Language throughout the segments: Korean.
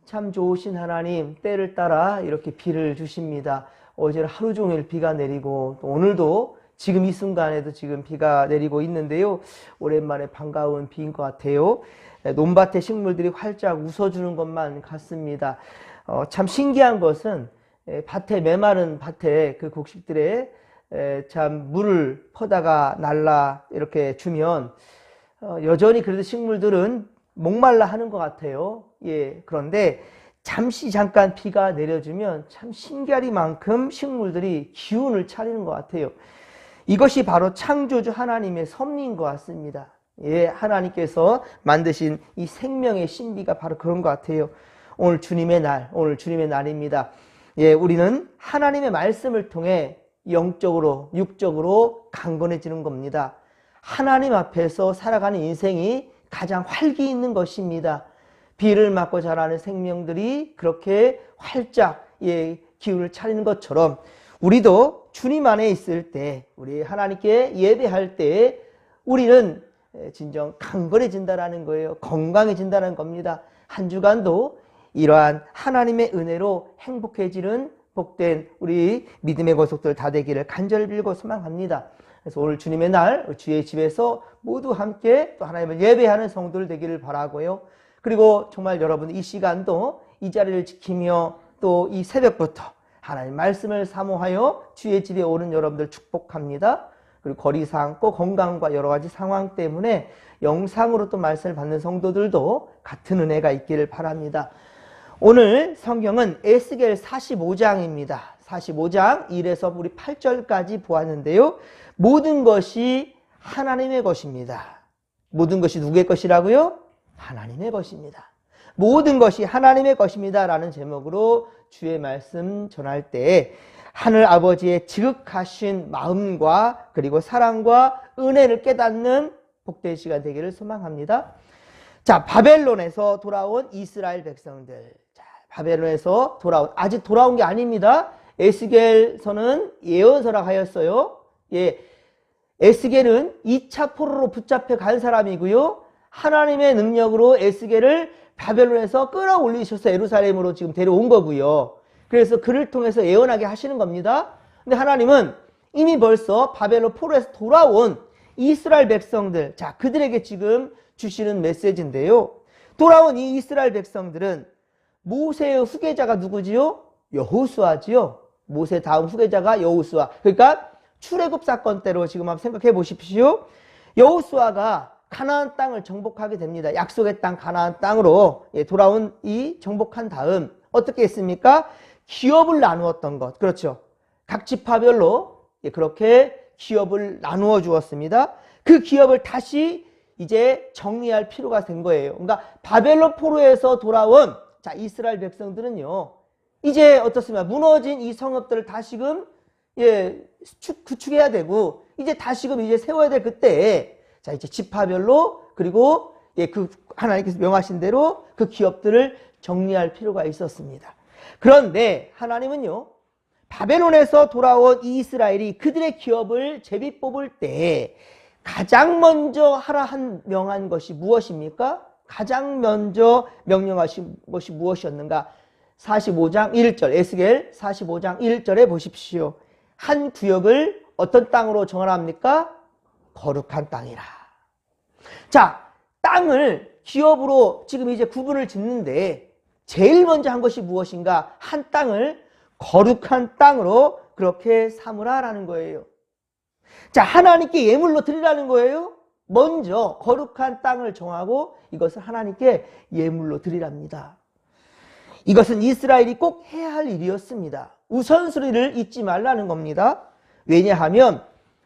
참 좋으신 하나님, 때를 따라 이렇게 비를 주십니다. 어제는 하루 종일 비가 내리고 또 오늘도 지금 이 순간에도 지금 비가 내리고 있는데요. 오랜만에 반가운 비인 것 같아요. 논밭의 식물들이 활짝 웃어주는 것만 같습니다. 참 신기한 것은 밭에 메마른 밭에 그 곡식들에 참 물을 퍼다가 날라 이렇게 주면 여전히 그래도 식물들은 목말라 하는 것 같아요. 예, 그런데 잠깐 비가 내려주면 참 신기하리만큼 식물들이 기운을 차리는 것 같아요. 이것이 바로 창조주 하나님의 섭리인 것 같습니다. 예, 하나님께서 만드신 이 생명의 신비가 바로 그런 것 같아요. 오늘 주님의 날입니다. 예, 우리는 하나님의 말씀을 통해 영적으로, 육적으로 강건해지는 겁니다. 하나님 앞에서 살아가는 인생이 가장 활기 있는 것입니다. 비를 맞고 자라는 생명들이 그렇게 활짝 기운을 차리는 것처럼 우리도 주님 안에 있을 때, 우리 하나님께 예배할 때 우리는 진정 강건해진다는 거예요. 건강해진다는 겁니다. 한 주간도 이러한 하나님의 은혜로 행복해지는 복된 우리 믿음의 고속들 다 되기를 간절히 빌고 소망합니다. 그래서 오늘 주님의 날 주의 집에서 모두 함께 또 하나님을 예배하는 성도들 되기를 바라고요. 그리고 정말 여러분 이 시간도 이 자리를 지키며 또 이 새벽부터 하나님 말씀을 사모하여 주의 집에 오는 여러분들 축복합니다. 그리고 거리상 또 건강과 여러 가지 상황 때문에 영상으로 또 말씀을 받는 성도들도 같은 은혜가 있기를 바랍니다. 오늘 성경은 에스겔 45장입니다. 45장 1에서 우리 8절까지 보았는데요. 모든 것이 하나님의 것입니다. 모든 것이 누구의 것이라고요? 하나님의 것입니다. 모든 것이 하나님의 것입니다 라는 제목으로 주의 말씀 전할 때 하늘 아버지의 지극하신 마음과 그리고 사랑과 은혜를 깨닫는 복된 시간 되기를 소망합니다. 자, 바벨론에서 돌아온 이스라엘 백성들. 자, 바벨론에서 아직 돌아온 게 아닙니다. 에스겔서는 예언서라 하였어요. 예, 에스겔은 2차 포로로 붙잡혀 간 사람이고요. 하나님의 능력으로 에스겔을 바벨론에서 끌어올리셔서 예루살렘으로 지금 데려온 거고요. 그래서 그를 통해서 예언하게 하시는 겁니다. 근데 하나님은 이미 벌써 바벨론 포로에서 돌아온 이스라엘 백성들, 자, 그들에게 지금 주시는 메시지인데요. 돌아온 이 이스라엘 백성들은 모세의 후계자가 누구지요? 여호수아지요. 모세 다음 후계자가 여호수아. 그러니까 출애굽 사건 때로 지금 한번 생각해 보십시오. 여호수아가 가나안 땅을 정복하게 됩니다. 약속의 땅 가나안 땅으로 돌아온 이 정복한 다음 어떻게 했습니까? 기업을 나누었던 것. 그렇죠. 각 지파별로 그렇게 기업을 나누어 주었습니다. 그 기업을 다시 이제 정리할 필요가 된 거예요. 그러니까 바벨론 포로에서 돌아온 자 이스라엘 백성들은요. 이제 어떻습니까? 무너진 이 성읍들을 다시금 구축해야 되고 이제 다시금 이제 세워야 될 그때에 자 이제 지파별로 그리고 그 하나님께서 명하신 대로 그 기업들을 정리할 필요가 있었습니다. 그런데 하나님은요. 바벨론에서 돌아온 이 이스라엘이 그들의 기업을 제비 뽑을 때 가장 먼저 명한 것이 무엇입니까? 가장 먼저 명령하신 것이 무엇이었는가? 45장 1절 에스겔 45장 1절에 보십시오. 한 구역을 어떤 땅으로 정하랍니까? 거룩한 땅이라. 자, 땅을 기업으로 지금 이제 구분을 짓는데 제일 먼저 한 것이 무엇인가? 한 땅을 거룩한 땅으로 그렇게 삼으라라는 거예요. 자, 하나님께 예물로 드리라는 거예요. 먼저 거룩한 땅을 정하고 이것을 하나님께 예물로 드리랍니다. 이것은 이스라엘이 꼭 해야 할 일이었습니다. 우선순위를 잊지 말라는 겁니다. 왜냐하면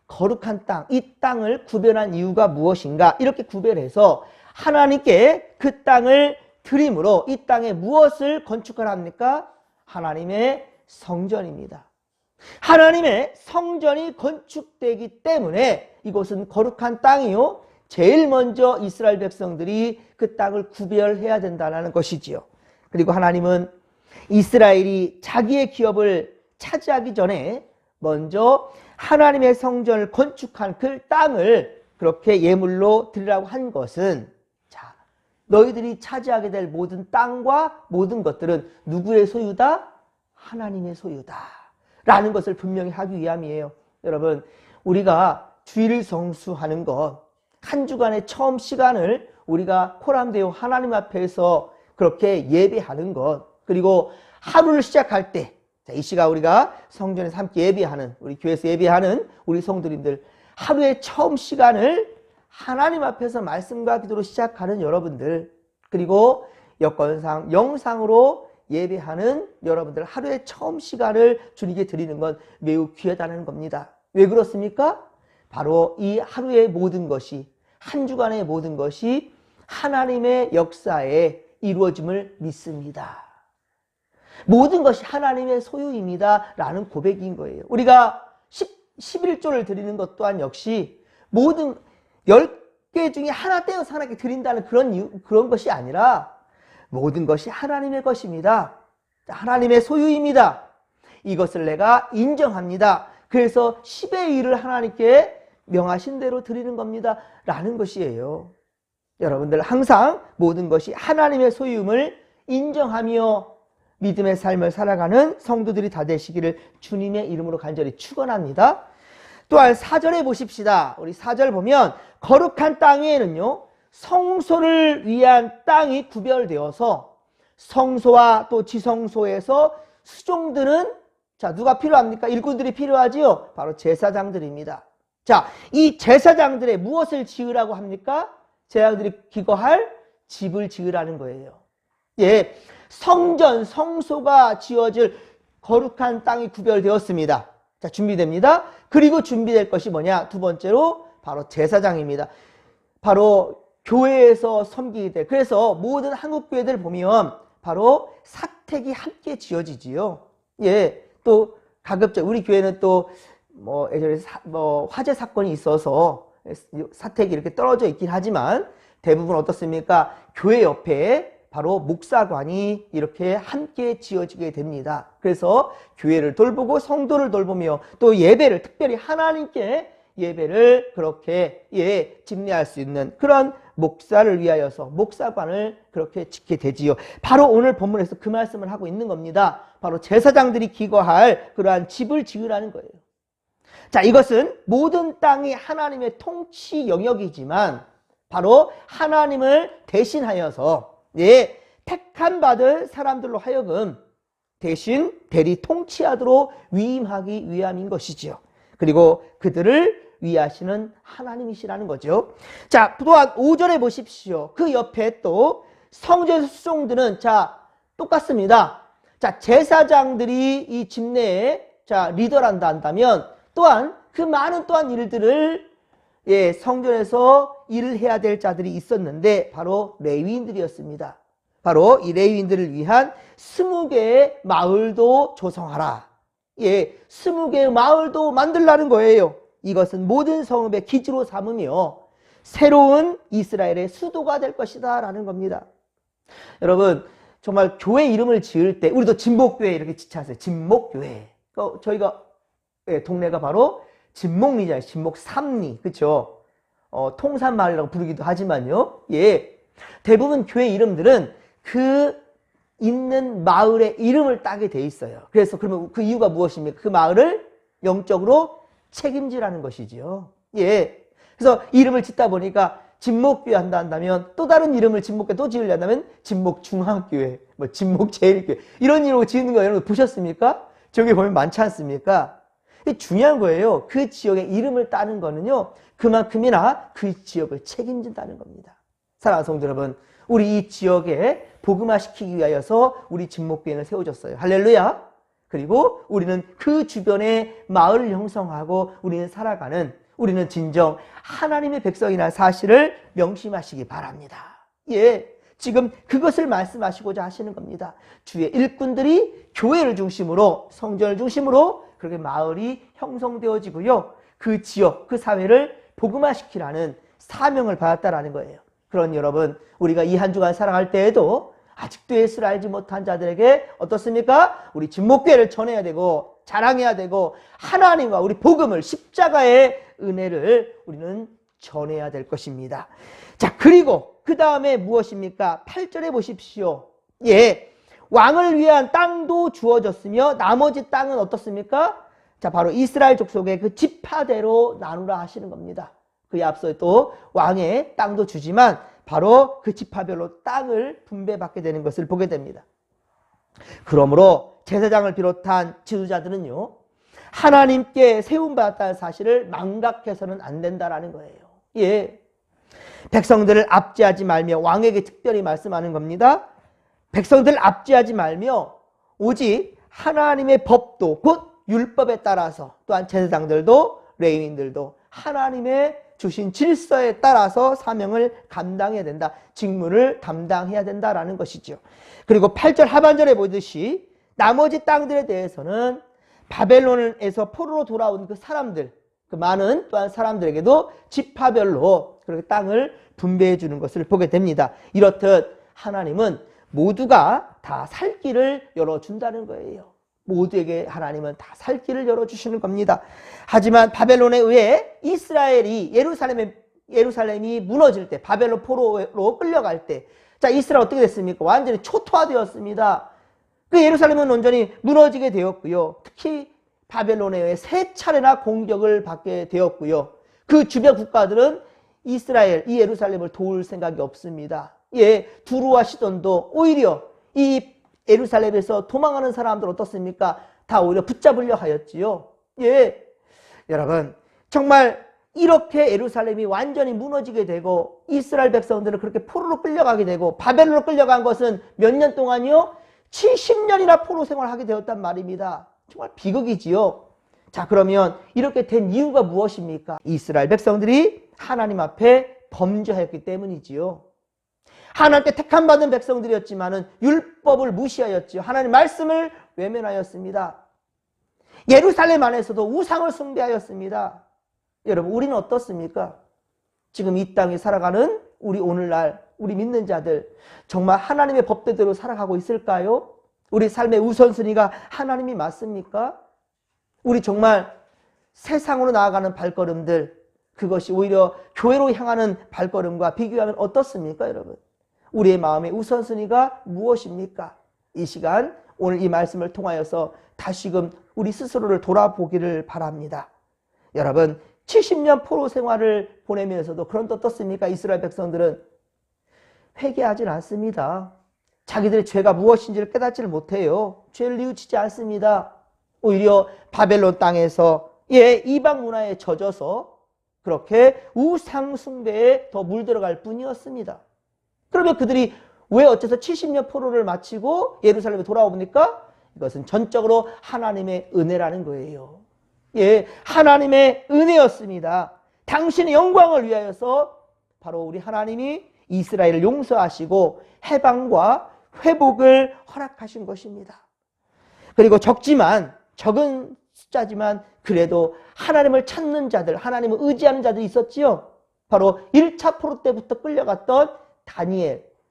거룩한 땅, 이 땅을 구별한 이유가 무엇인가? 이렇게 구별해서 하나님께 그 땅을 드림으로 이 땅에 무엇을 건축하랍니까? 하나님의 성전입니다. 하나님의 성전이 건축되기 때문에 이곳은 거룩한 땅이요. 제일 먼저 이스라엘 백성들이 그 땅을 구별해야 된다는 것이지요. 그리고 하나님은 이스라엘이 자기의 기업을 차지하기 전에 먼저 하나님의 성전을 건축한 그 땅을 그렇게 예물로 드리라고 한 것은 자, 너희들이 차지하게 될 모든 땅과 모든 것들은 누구의 소유다? 하나님의 소유다. 라는 것을 분명히 하기 위함이에요. 여러분, 우리가 주일 성수하는 것, 한 주간의 처음 시간을 우리가 포함되어 하나님 앞에서 그렇게 예배하는 것, 그리고 하루를 시작할 때, 이 시간 우리가 성전에서 함께 예배하는, 우리 교회에서 예배하는 우리 성도님들, 하루의 처음 시간을 하나님 앞에서 말씀과 기도로 시작하는 여러분들, 그리고 여건상, 영상으로 예배하는 여러분들, 하루의 처음 시간을 주님께 드리는 건 매우 귀하다는 겁니다. 왜 그렇습니까? 바로 이 하루의 모든 것이, 한 주간의 모든 것이 하나님의 역사에 이루어짐을 믿습니다. 모든 것이 하나님의 소유입니다. 라는 고백인 거예요. 우리가 11조를 드리는 것 또한 역시 모든 10개 중에 하나 떼어서 하나님께 드린다는 그런 것이 아니라 모든 것이 하나님의 것입니다. 하나님의 소유입니다. 이것을 내가 인정합니다. 그래서 10의 1을 하나님께 명하신 대로 드리는 겁니다. 라는 것이에요. 여러분들 항상 모든 것이 하나님의 소유임을 인정하며 믿음의 삶을 살아가는 성도들이 다 되시기를 주님의 이름으로 간절히 축원합니다. 또한 4절에 보십시다. 우리 4절 보면 거룩한 땅 위에는요, 성소를 위한 땅이 구별되어서 성소와 또 지성소에서 수종드는, 자, 누가 필요합니까? 일꾼들이 필요하지요? 바로 제사장들입니다. 자, 이 제사장들의 무엇을 지으라고 합니까? 제사장들이 기거할 집을 지으라는 거예요. 예, 성전, 성소가 지어질 거룩한 땅이 구별되었습니다. 자, 준비됩니다. 그리고 준비될 것이 뭐냐? 두 번째로 바로 제사장입니다. 바로 교회에서 섬기게 될, 그래서 모든 한국 교회들 보면 바로 사택이 함께 지어지지요. 예, 또 가급적 우리 교회는 또 예전에 화재 사건이 있어서 사택이 이렇게 떨어져 있긴 하지만 대부분 어떻습니까? 교회 옆에 바로 목사관이 이렇게 함께 지어지게 됩니다. 그래서 교회를 돌보고 성도를 돌보며 또 예배를, 특별히 하나님께 예배를 그렇게 집례할 수 있는 그런 목사를 위하여서 목사관을 그렇게 짓게 되지요. 바로 오늘 본문에서 그 말씀을 하고 있는 겁니다. 바로 제사장들이 기거할 그러한 집을 지으라는 거예요. 자, 이것은 모든 땅이 하나님의 통치 영역이지만 바로 하나님을 대신하여서 택함 받을 사람들로 하여금 대신 대리 통치하도록 위임하기 위함인 것이지요. 그리고 그들을 위하시는 하나님이시라는 거죠. 자, 또한 5절에 보십시오. 그 옆에 또 성전에서 수종드는, 자, 똑같습니다. 자, 제사장들이 이 집내에 리더란다 한다면 또한 그 많은 또한 일들을 성전에서 일을 해야 될 자들이 있었는데 바로 레위인들이었습니다. 바로 이 레위인들을 위한 20개의 마을도 조성하라. 20개의 마을도 만들라는 거예요. 이것은 모든 성읍의 기지로 삼으며 새로운 이스라엘의 수도가 될 것이다 라는 겁니다. 여러분, 정말 교회 이름을 지을 때 우리도 진목교회 이렇게 지칭하세요. 진목교회. 저희가 동네가 바로 진목리잖아요. 진목 3리. 그렇죠? 통산마을이라고 부르기도 하지만요. 대부분 교회 이름들은 그 있는 마을의 이름을 따게 돼 있어요. 그래서 그러면 그 이유가 무엇입니까? 그 마을을 영적으로 책임지라는 것이지요. 그래서 이름을 짓다 보니까 진목교회 한다면 또 다른 이름을 진목교회 또 지으려면 진목중앙교회, 진목제일교회 이런 이름으로 지는 거 여러분 보셨습니까? 저기 보면 많지 않습니까? 중요한 거예요. 그 지역의 이름을 따는 거는요, 그만큼이나 그 지역을 책임진다는 겁니다. 사랑하는 성도 여러분, 우리 이 지역에 복음화시키기 위하여서 우리 진목교회는 세워졌어요. 할렐루야. 그리고 우리는 그 주변에 마을을 형성하고 우리는 살아가는, 우리는 진정 하나님의 백성이라는 사실을 명심하시기 바랍니다. 지금 그것을 말씀하시고자 하시는 겁니다. 주의 일꾼들이 교회를 중심으로, 성전을 중심으로 그렇게 마을이 형성되어지고요, 그 지역, 그 사회를 복음화시키라는 사명을 받았다라는 거예요. 그런 여러분, 우리가 이 한 주간 살아갈 때에도 아직도 예수를 알지 못한 자들에게 어떻습니까? 우리 진목교회를 전해야 되고 자랑해야 되고 하나님과 우리 복음을, 십자가의 은혜를 우리는 전해야 될 것입니다. 자, 그리고 그 다음에 무엇입니까? 8절에 보십시오. 예, 왕을 위한 땅도 주어졌으며 나머지 땅은 어떻습니까? 자, 바로 이스라엘 족속의 그 지파대로 나누라 하시는 겁니다. 그에 앞서 또 왕의 땅도 주지만 바로 그 지파별로 땅을 분배받게 되는 것을 보게 됩니다. 그러므로 제사장을 비롯한 지도자들은요, 하나님께 세움받았다는 사실을 망각해서는 안 된다라는 거예요. 예, 백성들을 압제하지 말며, 왕에게 특별히 말씀하는 겁니다. 백성들을 압제하지 말며 오직 하나님의 법도 곧 율법에 따라서, 또한 제사장들도 레위인들도 하나님의 주신 질서에 따라서 사명을 감당해야 된다. 직무를 담당해야 된다라는 것이죠. 그리고 8절 하반절에 보듯이 나머지 땅들에 대해서는 바벨론에서 포로로 돌아온 그 사람들, 그 많은 또한 사람들에게도 지파별로 그렇게 땅을 분배해 주는 것을 보게 됩니다. 이렇듯 하나님은 모두가 다 살 길을 열어준다는 거예요. 모두에게 하나님은 다 살 길을 열어주시는 겁니다. 하지만 바벨론에 의해 이스라엘이 예루살렘이 무너질 때, 바벨론 포로로 끌려갈 때, 자, 이스라엘 어떻게 됐습니까? 완전히 초토화되었습니다. 그 예루살렘은 온전히 무너지게 되었고요. 특히 바벨론에 의해 3차례나 공격을 받게 되었고요. 그 주변 국가들은 이스라엘, 이 예루살렘을 도울 생각이 없습니다. 예, 두루와 시돈도 오히려 이 예루살렘에서 도망하는 사람들 어떻습니까? 다 오히려 붙잡으려 하였지요. 예, 여러분, 정말 이렇게 예루살렘이 완전히 무너지게 되고 이스라엘 백성들은 그렇게 포로로 끌려가게 되고, 바벨론으로 끌려간 것은 몇 년 동안이요? 70년이나 포로 생활하게 되었단 말입니다. 정말 비극이지요. 자, 그러면 이렇게 된 이유가 무엇입니까? 이스라엘 백성들이 하나님 앞에 범죄하였기 때문이지요. 하나님께 택함받은 백성들이었지만은 율법을 무시하였지요. 하나님 말씀을 외면하였습니다. 예루살렘 안에서도 우상을 숭배하였습니다. 여러분, 우리는 어떻습니까? 지금 이 땅에 살아가는 우리 오늘날 우리 믿는 자들, 정말 하나님의 법대로 살아가고 있을까요? 우리 삶의 우선순위가 하나님이 맞습니까? 우리 정말 세상으로 나아가는 발걸음들, 그것이 오히려 교회로 향하는 발걸음과 비교하면 어떻습니까, 여러분? 우리의 마음의 우선순위가 무엇입니까? 이 시간, 오늘 이 말씀을 통하여서 다시금 우리 스스로를 돌아보기를 바랍니다. 여러분, 70년 포로 생활을 보내면서도 그런데 어떻습니까? 이스라엘 백성들은 회개하지 않습니다. 자기들의 죄가 무엇인지를 깨닫지를 못해요. 죄를 뉘우치지 않습니다. 오히려 바벨론 땅에서 이방 문화에 젖어서 그렇게 우상 숭배에 더 물들어갈 뿐이었습니다. 그러면 그들이 왜 어째서 70년 포로를 마치고 예루살렘에 돌아오니까? 이것은 전적으로 하나님의 은혜라는 거예요. 예, 하나님의 은혜였습니다. 당신의 영광을 위하여서 바로 우리 하나님이 이스라엘을 용서하시고 해방과 회복을 허락하신 것입니다. 그리고 적은 숫자지만 그래도 하나님을 찾는 자들, 하나님을 의지하는 자들이 있었지요. 바로 1차 포로 때부터 끌려갔던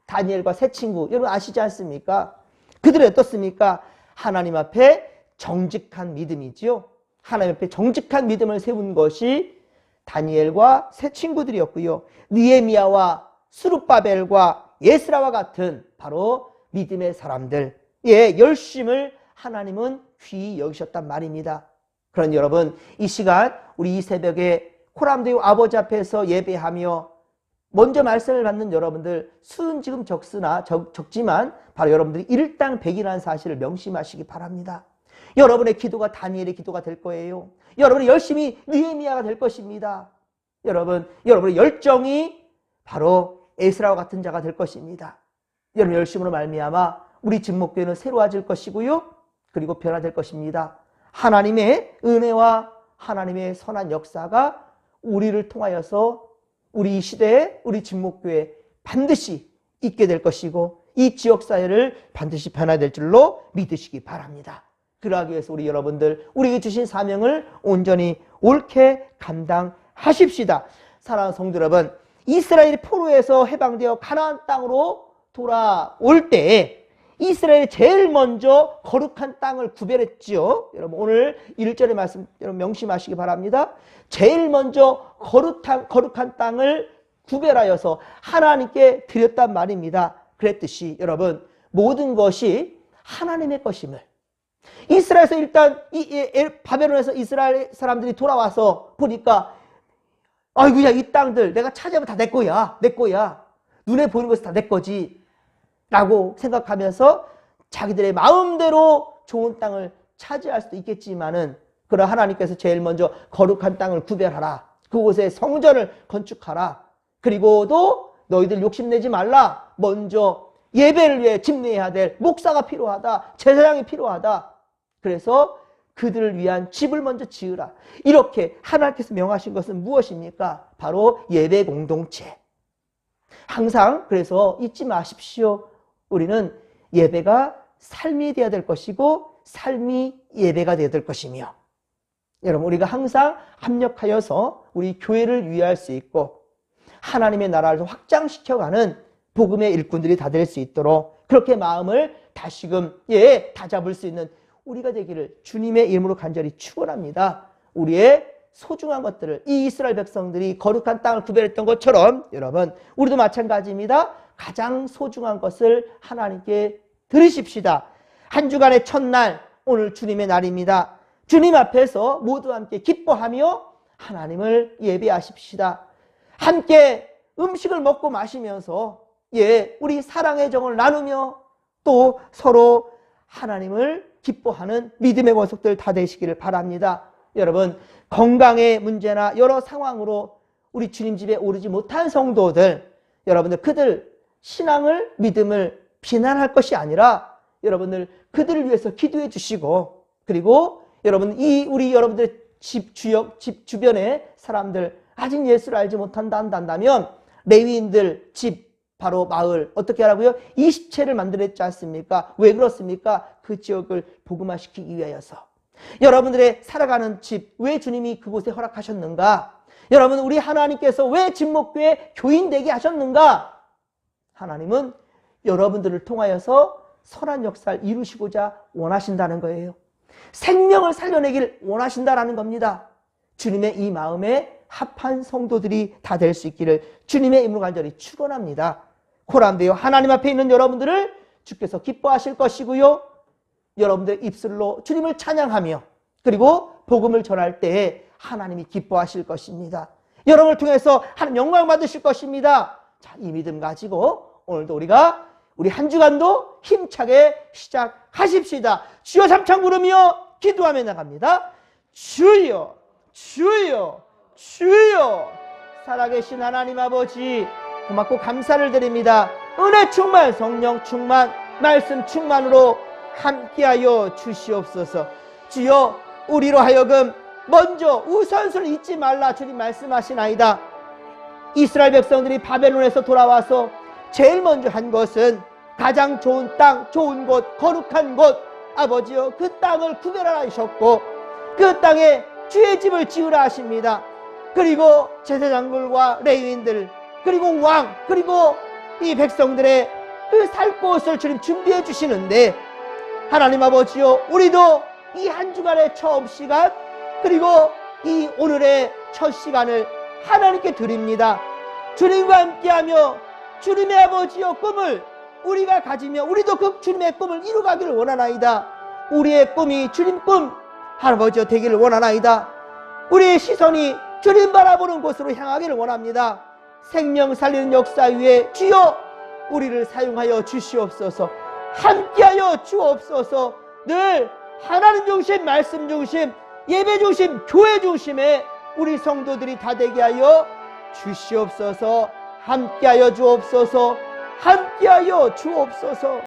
다니엘과 세 친구, 여러분 아시지 않습니까? 그들은 어떻습니까? 하나님 앞에 정직한 믿음이지요. 하나님 앞에 정직한 믿음을 세운 것이 다니엘과 세 친구들이었고요. 느헤미야와 스룹바벨과 예스라와 같은 바로 믿음의 사람들, 열심을 하나님은 귀히 여기셨단 말입니다. 그런 여러분, 이 시간 우리 이 새벽에 코람데오 아버지 앞에서 예배하며 먼저 말씀을 받는 여러분들, 수는 지금 적지만 바로 여러분들이 일당백이라는 사실을 명심하시기 바랍니다. 여러분의 기도가 다니엘의 기도가 될 거예요. 여러분이 열심히 느헤미야가 될 것입니다. 여러분의 열정이 바로 에스라와 같은 자가 될 것입니다. 여러분 열심으로 말미암아 우리 진목교회는 새로워질 것이고요. 그리고 변화될 것입니다. 하나님의 은혜와 하나님의 선한 역사가 우리를 통하여서 우리 이 시대에 우리 진목교회에 반드시 있게 될 것이고 이 지역사회를 반드시 변화될 줄로 믿으시기 바랍니다. 그러하기 위해서 우리 여러분들, 우리에게 주신 사명을 온전히 옳게 감당하십시다. 사랑하는 성도 여러분, 이스라엘이 포로에서 해방되어 가나안 땅으로 돌아올 때 이스라엘이 제일 먼저 거룩한 땅을 구별했지요. 여러분 오늘 1절의 말씀 여러분 명심하시기 바랍니다. 제일 먼저 거룩한 땅을 구별하여서 하나님께 드렸단 말입니다. 그랬듯이 여러분, 모든 것이 하나님의 것임을, 이스라엘에서 일단 바벨론에서 이스라엘 사람들이 돌아와서 보니까 아이고야, 이 땅들 내가 차지하면 다 내 거야, 내 거야, 눈에 보이는 것이 다 내 거지 라고 생각하면서 자기들의 마음대로 좋은 땅을 차지할 수도 있겠지만은, 그러나 하나님께서 제일 먼저 거룩한 땅을 구별하라, 그곳에 성전을 건축하라, 그리고도 너희들 욕심내지 말라, 먼저 예배를 위해 집례해야 될 목사가 필요하다, 제사장이 필요하다, 그래서 그들을 위한 집을 먼저 지으라, 이렇게 하나님께서 명하신 것은 무엇입니까? 바로 예배 공동체. 항상 그래서 잊지 마십시오. 우리는 예배가 삶이 되어야 될 것이고 삶이 예배가 되어야 될 것이며, 여러분, 우리가 항상 합력하여서 우리 교회를 위할 수 있고 하나님의 나라를 확장시켜가는 복음의 일꾼들이 다 될 수 있도록 그렇게 마음을 다시금 다잡을 수 있는 우리가 되기를 주님의 이름으로 간절히 축원합니다. 우리의 소중한 것들을, 이 이스라엘 백성들이 거룩한 땅을 구별했던 것처럼 여러분, 우리도 마찬가지입니다. 가장 소중한 것을 하나님께 드리십시다. 한 주간의 첫날, 오늘 주님의 날입니다. 주님 앞에서 모두 함께 기뻐하며 하나님을 예배하십시다. 함께 음식을 먹고 마시면서 우리 사랑의 정을 나누며 또 서로 하나님을 기뻐하는 믿음의 권속들 다 되시기를 바랍니다. 여러분, 건강의 문제나 여러 상황으로 우리 주님 집에 오르지 못한 성도들, 여러분들 그들 신앙을, 믿음을 비난할 것이 아니라 여러분들 그들을 위해서 기도해 주시고, 그리고 여러분 우리 여러분들의 집 주변의 사람들 아직 예수를 알지 못한다 한다면 레위인들 집, 바로 마을 어떻게 하라고요? 20채를 만들었지 않습니까? 왜 그렇습니까? 그 지역을 복음화시키기 위하여서. 여러분들의 살아가는 집, 왜 주님이 그곳에 허락하셨는가? 여러분, 우리 하나님께서 왜 진목교회 교인 되게 하셨는가? 하나님은 여러분들을 통하여서 선한 역사를 이루시고자 원하신다는 거예요. 생명을 살려내길 원하신다라는 겁니다. 주님의 이 마음에 합한 성도들이 다 될 수 있기를 주님의 이름으로 간절히 축원합니다. 코람데요, 하나님 앞에 있는 여러분들을 주께서 기뻐하실 것이고요, 여러분들의 입술로 주님을 찬양하며 그리고 복음을 전할 때에 하나님이 기뻐하실 것입니다. 여러분을 통해서 하나님 영광 받으실 것입니다. 자, 이 믿음 가지고 오늘도 우리 한 주간도 힘차게 시작하십시다. 주여 삼창 부르며 기도하며 나갑니다. 주여, 주여, 주여. 살아계신 하나님 아버지, 고맙고 감사를 드립니다. 은혜 충만, 성령 충만, 말씀 충만으로 함께하여 주시옵소서. 주여, 우리로 하여금 먼저 우선순위를 잊지 말라 주님 말씀하시나이다. 이스라엘 백성들이 바벨론에서 돌아와서 제일 먼저 한 것은 가장 좋은 땅, 좋은 곳, 거룩한 곳, 아버지여 그 땅을 구별하라 하셨고 그 땅에 주의 집을 지으라 하십니다. 그리고 제사장들과 레위인들, 그리고 왕, 그리고 이 백성들의 그 살 곳을 주님 준비해 주시는데, 하나님 아버지요, 우리도 이 한 주간의 처음 시간, 그리고 이 오늘의 첫 시간을 하나님께 드립니다. 주님과 함께하며 주님의 아버지요 꿈을 우리가 가지며 우리도 그 주님의 꿈을 이루가기를 원하나이다. 우리의 꿈이 주님 꿈 할아버지여 되기를 원하나이다. 우리의 시선이 주님 바라보는 곳으로 향하기를 원합니다. 생명 살리는 역사 위에 주여 우리를 사용하여 주시옵소서. 함께하여 주옵소서. 늘 하나님 중심, 말씀 중심, 예배 중심, 교회 중심에 우리 성도들이 다 되게 하여 주시옵소서. 함께하여 주옵소서. 함께하여 주옵소서.